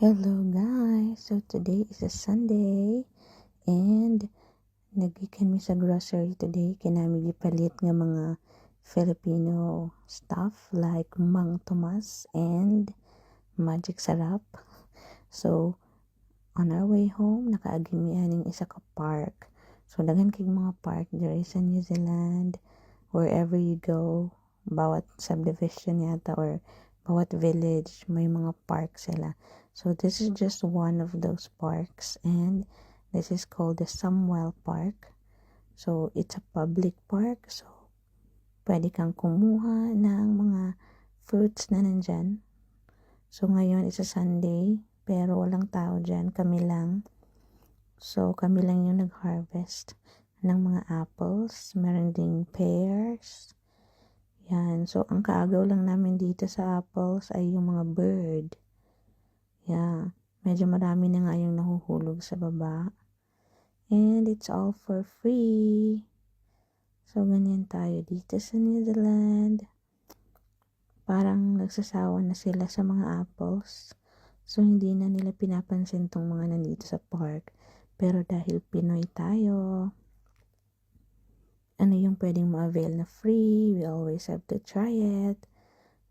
Hello guys! So today is a Sunday and naggikan mi sa grocery today kinami gipalit nga mga Filipino stuff like Mang Tomas and Magic Sarap. So on our way home nakaagi mi aning isa ka park. So daghan kay mga park diri sa New Zealand, wherever you go, bawat subdivision yata or bawat village may mga park sila. So this is just one of those parks and this is called the Samwell Park. So it's a public park, so pwede kang kumuha ng mga fruits na nandyan. So ngayon it's a Sunday pero walang tao dyan, kami lang. So kami lang yung nag-harvest ng mga apples, meron ding pears. Yan, so ang kaagaw lang namin dito sa apples ay yung mga bird. Yeah, medyo marami na nga yung nahuhulog sa baba. And it's all for free. So, ganyan tayo dito sa New Zealand. Parang nagsasawa na sila sa mga apples. So, hindi na nila pinapansin tong mga nandito sa park. Pero dahil Pinoy tayo, ano yung pwedeng ma-avail na free, we always have to try it.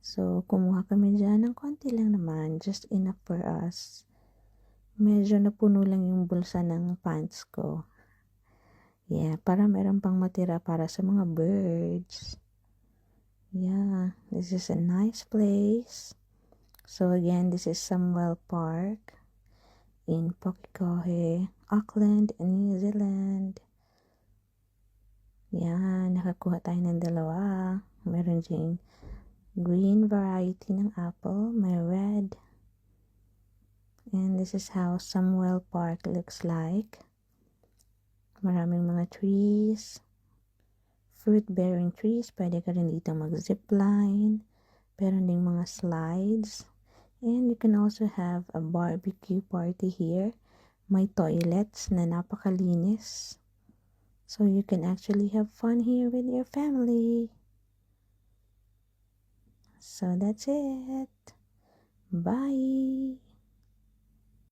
So, kumuha kami dyan ng konti lang naman, just enough for us. Medyo napuno lang yung bulsa ng pants ko. Yeah, para meron pang matira para sa mga birds. Yeah, this is a nice place. So again, this is Samwell Park in Pukekohe, Auckland, New Zealand. Yeah, nakakuha tayo ng dalawa. Meron ding green variety ng apple, may red. And this is how Samwell Park looks like. Maraming mga trees, fruit-bearing trees. Pwede ka rin dito mag-zipline. Meron ding mga slides. And you can also have a barbecue party here. May toilets na napakalinis. So you can actually have fun here with your family. So that's it. Bye!